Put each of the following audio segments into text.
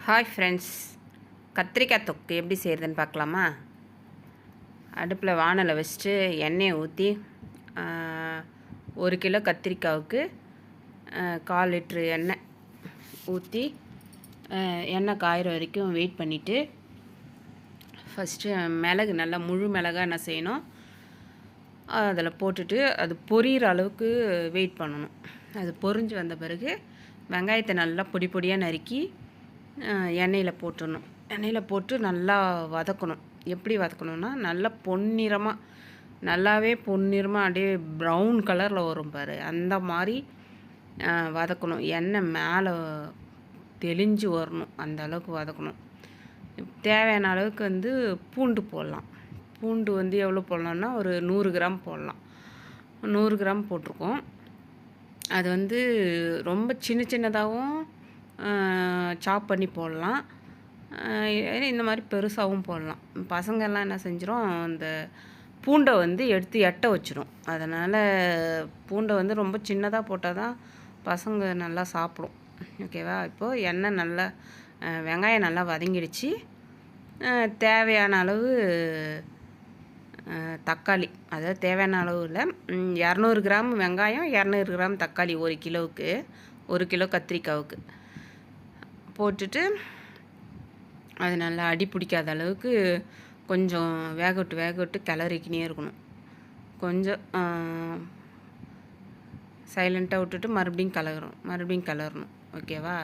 Hi friends, கத்திரிக்காய் தொக்கு எப்படி செய்கிறதுன்னு பார்க்கலாமா? அடுப்பில் வானலை வச்சுட்டு எண்ணெயை ஊற்றி 1 கிலோ கத்திரிக்காவுக்கு 1/4 லிட்ரு எண்ணெய் ஊற்றி எண்ணெய் காயிற வரைக்கும் வெயிட் பண்ணிவிட்டு ஃபஸ்ட்டு மிளகு நல்லா முழு மிளகாக என்ன செய்யணும், அதில் போட்டுட்டு அது பொரியிற அளவுக்கு வெயிட் பண்ணணும். அது பொரிஞ்சு வந்த பிறகு வெங்காயத்தை நல்லா பொடி பொடியாக நறுக்கி எண்ணெயில் போட்டுடணும். எண்ணெயில் போட்டு நல்லா வதக்கணும். எப்படி வதக்கணுன்னா, நல்லா பொன்னிறமாக, நல்லாவே பொன்னிறமாக அப்படியே ப்ரௌன் கலரில் வரும் பாரு, அந்த மாதிரி வதக்கணும். எண்ணெய் மேலே தெளிஞ்சு வரணும், அந்த அளவுக்கு வதக்கணும். தேவையான அளவுக்கு பூண்டு போடலாம். பூண்டு எவ்வளோ போடலான்னா, ஒரு 100 கிராம் போடலாம். 100 கிராம் போட்டிருக்கோம். அது ரொம்ப சின்ன சின்னதாகவும் சாப் பண்ணி போடலாம், இந்த மாதிரி பெருசாகவும் போடலாம். பசங்கள்லாம் என்ன செஞ்சிடும், அந்த பூண்டை எடுத்து எட்ட வச்சிடும். அதனால் பூண்டை ரொம்ப சின்னதாக போட்டால் தான் பசங்க நல்லா சாப்பிடும். ஓகேவா? இப்போது எண்ணெய் நல்லா வெங்காயம் நல்லா வதங்கிடுச்சு. தேவையான அளவு தக்காளி, அதாவது தேவையான அளவில் 200 கிராம் வெங்காயம், 200 கிராம் தக்காளி 1 கிலோவுக்கு, 1 கிலோ கத்திரிக்காவுக்கு போட்டுட்டு அது நல்லா அடி பிடிக்காத அளவுக்கு கொஞ்சம் வேக விட்டு கிளறிக்கினே இருக்கணும். கொஞ்சம் சைலண்ட்டாக விட்டுட்டு மறுபடியும் கிளறணும். ஓகேவா?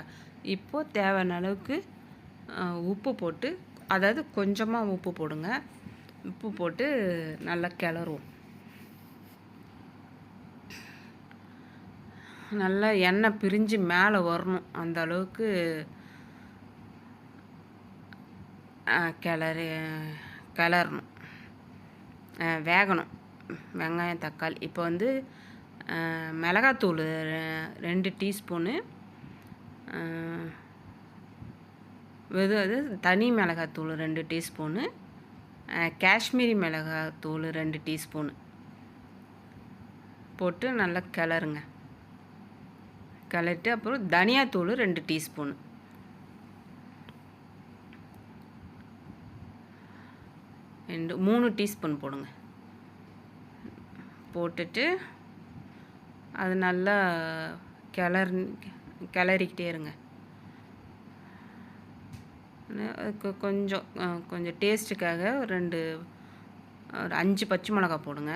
இப்போது தேவையான அளவுக்கு உப்பு போட்டு, அதாவது கொஞ்சமாக உப்பு போடுங்க. உப்பு போட்டு நல்லா கிளறுவோம். நல்லா எண்ணெய் பிரிஞ்சு மேலே வரணும், அந்த அளவுக்கு கிளறணும், வேகணும் வெங்காயம் தக்காளி. இப்போ மிளகாத்தூள் 2 டீஸ்பூனு, அது தனி மிளகாத்தூள் 2 டீஸ்பூனு, காஷ்மீரி மிளகாத்தூள் 2 டீஸ்பூனு போட்டு நல்லா கிளறிட்டு, அப்புறம் தனியாத்தூள் 2 டீஸ்பூனு, 3 டீஸ்பூன் போடுங்க. போட்டுட்டு அது நல்லா கிளறிக்கிட்டே இருங்க. அதுக்கு கொஞ்சம் டேஸ்ட்டுக்காக ஒரு 5 பச்சை மிளகா போடுங்க.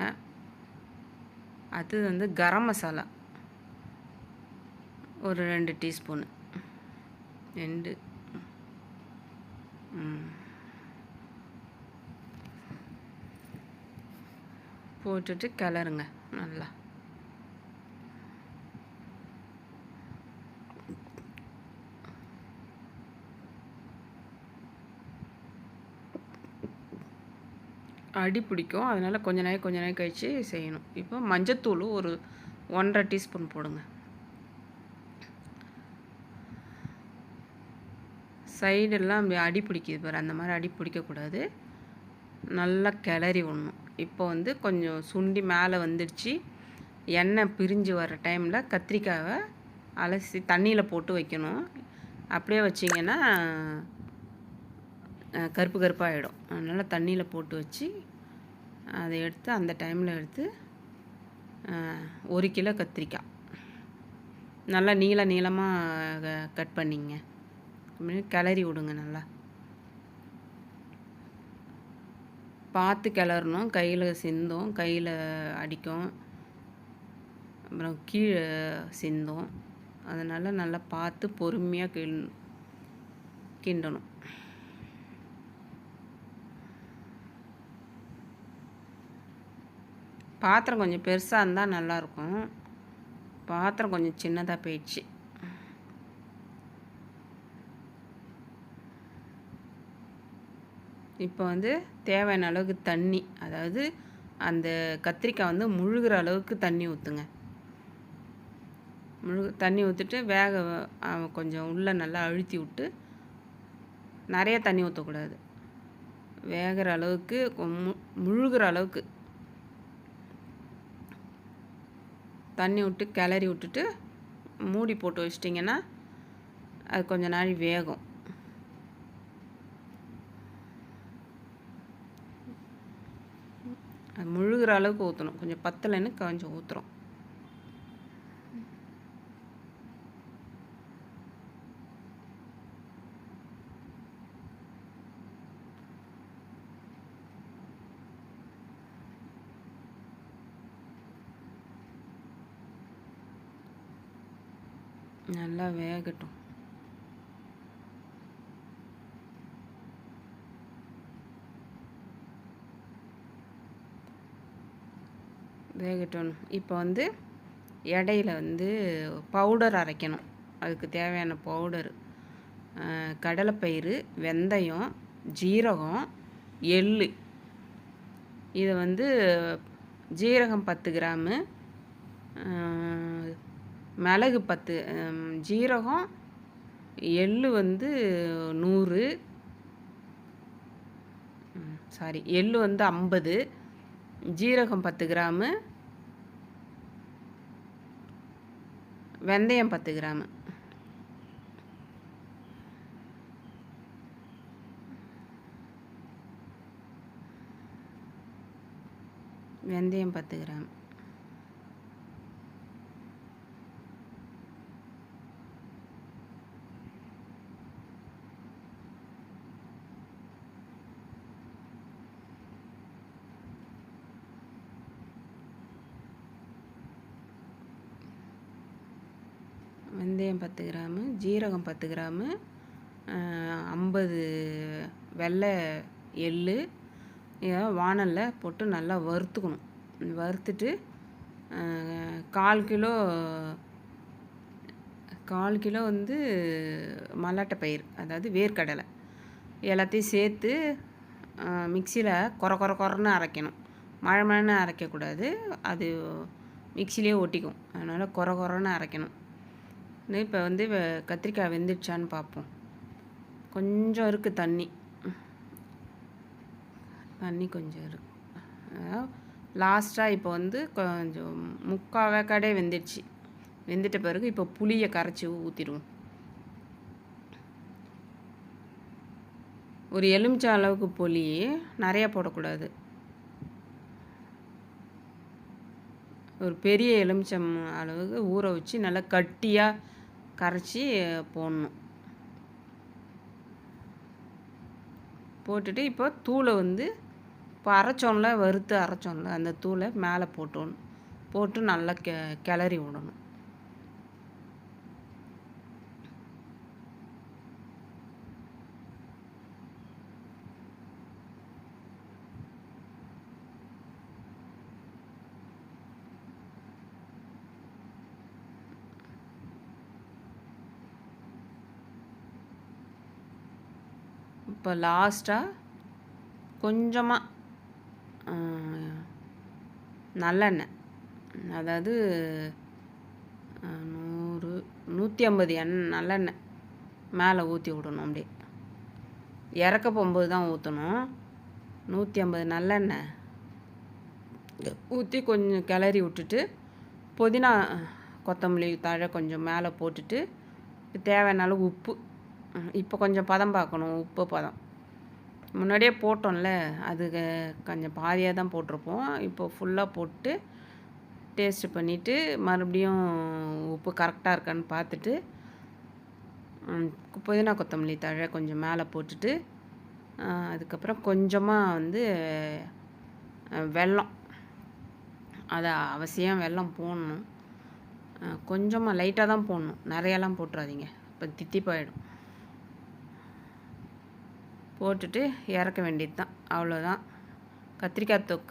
அது கரம் மசாலா ஒரு 2 டீஸ்பூனு, 2 போட்டுட்டு கிளறுங்க நல்லா. அடி பிடிக்கும், அதனால் கொஞ்ச நேரம் கழித்து செய்யணும். இப்போ மஞ்சத்தூள் ஒரு 1.5 டீஸ்பூன் போடுங்க. சைடெல்லாம் அப்படி அடி பிடிக்குது பாரு, அந்த மாதிரி அடி பிடிக்கக்கூடாது. நல்லா கிளறி விடணும். இப்போ கொஞ்சம் சுண்டி மேலே வந்துடுச்சு. எண்ணெய் பிரிஞ்சு வர டைமில் கத்திரிக்காவை அலசி தண்ணியில் போட்டு வைக்கணும். அப்படியே வச்சிங்கன்னா கருப்பாகிடும். அதனால் தண்ணியில் போட்டு வச்சு அதை எடுத்து அந்த டைமில் எடுத்து 1 கிலோ கத்திரிக்காய் நல்லா நீளமாக கட் பண்ணிங்க. கிளறி விடுங்க. நல்லா பார்த்து கிளறணும். கையில் சிந்தும், கையில் அடிக்கும், அப்புறம் கீழே சிந்தும். அதனால் நல்லா பார்த்து பொறுமையாக கிண்டணும். பாத்திரம் கொஞ்சம் பெருசாக இருந்தால் நல்லாயிருக்கும். பாத்திரம் கொஞ்சம் சின்னதாக போயிடுச்சு. இப்போ தேவையான அளவுக்கு தண்ணி, அதாவது அந்த கத்திரிக்காய் முழுகிற அளவுக்கு தண்ணி ஊற்றுங்க. தண்ணி ஊற்றிட்டு கொஞ்சம் உள்ளே நல்லா அழுத்தி விட்டு, நிறைய தண்ணி ஊற்றக்கூடாது, வேகிற அளவுக்கு முழுகிற அளவுக்கு தண்ணி விட்டு கிளறி விட்டுட்டு மூடி போட்டு வச்சிட்டிங்கன்னா அது கொஞ்ச நாள் வேகும். அது முழுகிற அளவுக்கு ஊற்றணும். கொஞ்சம் பத்தலைன்னு கொஞ்சம் ஊற்றுறோம். நல்லா வேகட்டும். வேகட்டும். இப்போ வந்து இடையில வந்து பவுடர் அரைக்கணும். அதுக்கு தேவையான பவுடர் கடலைப்பயிறு, வெந்தயம், ஜீரகம், எள்ளு. இதை வந்து ஜீரகம் 10 கிராமு, மிளகு 10, ஜீரகம், எள்ளு வந்து 100, எள்ளு வந்து 50, ஜீரகம் 10 கிராமு, வெந்தயம் 10 கிராமு. வெந்தயம் 10 கிராம். வெந்தயம் 10 கிராமு, ஜீரகம் 10 கிராமு, 50 வெள்ளை எள்ளு. இதை வாணலில் போட்டு நல்லா வறுத்துக்கணும். வறுத்துட்டு 1/4 கிலோ வந்து மல்லாட்டை பயிர், அதாவது வேர்க்கடலை, எல்லாத்தையும் சேர்த்து மிக்சியில் கொரன்னு அரைக்கணும். மழைன்னு அரைக்கக்கூடாது, அது மிக்சிலே ஒட்டிக்கும். அதனால் கொரன்னு அரைக்கணும். இப்போ வந்து கத்திரிக்காய் வெந்துடுச்சான்னு பார்ப்போம். கொஞ்சம் இருக்குது தண்ணி கொஞ்சம் இருக்குது. லாஸ்ட்டாக இப்போ வந்து கொஞ்சம் 3/4 வேக்காடே வெந்துடுச்சு. வெந்துட்ட பிறகு இப்போ புளியை கரைச்சி ஊற்றிடுவோம். ஒரு எலுமிச்சை அளவுக்கு புளி, நிறையா போடக்கூடாது. ஒரு பெரிய எலுமிச்சம் அளவுக்கு ஊற வச்சு நல்லா கட்டியாக கரைச்சி போடணும். போட்டுட்டு இப்போ தூளை வந்து இப்போ அரைச்சோம்ல, வறுத்து அரைச்சோம்ல, அந்த தூளை மேலே போட்டு நல்லா கிளறி விடணும். இப்போ லாஸ்ட்டாக கொஞ்சமாக நல்லெண்ணெய், அதாவது 150 நல்லெண்ணெய் மேலே ஊற்றி விடணும். அப்படியே இறக்க போகும்போது தான் ஊற்றணும். 150 நல்லெண்ணெய் ஊற்றி கொஞ்சம் கிளறி விட்டுட்டு புதினா கொத்தமல்லி தழை கொஞ்சம் மேலே போட்டுட்டு தேவையான அளவு உப்பு. இப்போ கொஞ்சம் பதம் பார்க்கணும். உப்பு பதம் முன்னாடியே போட்டோம்ல, அது கொஞ்சம் பாதியாக தான் போட்டிருப்போம். இப்போ ஃபுல்லாக போட்டு டேஸ்ட்டு பண்ணிவிட்டு மறுபடியும் உப்பு கரெக்டாக இருக்கான்னு பார்த்துட்டு புதினா கொத்தமல்லி தழை கொஞ்சம் மேலே போட்டுட்டு அதுக்கப்புறம் கொஞ்சமாக வந்து வெல்லம், அதை அவசியம் வெல்லம் போடணும். கொஞ்சமாக லைட்டாக தான் போடணும், நிறையெல்லாம் போட்டுறாதீங்க, இப்போ தித்திப்பாயிடும். போட்டுட்டு இறக்க வேண்டியது தான். அவ்வளோதான் கத்திரிக்காய் தொக்கு.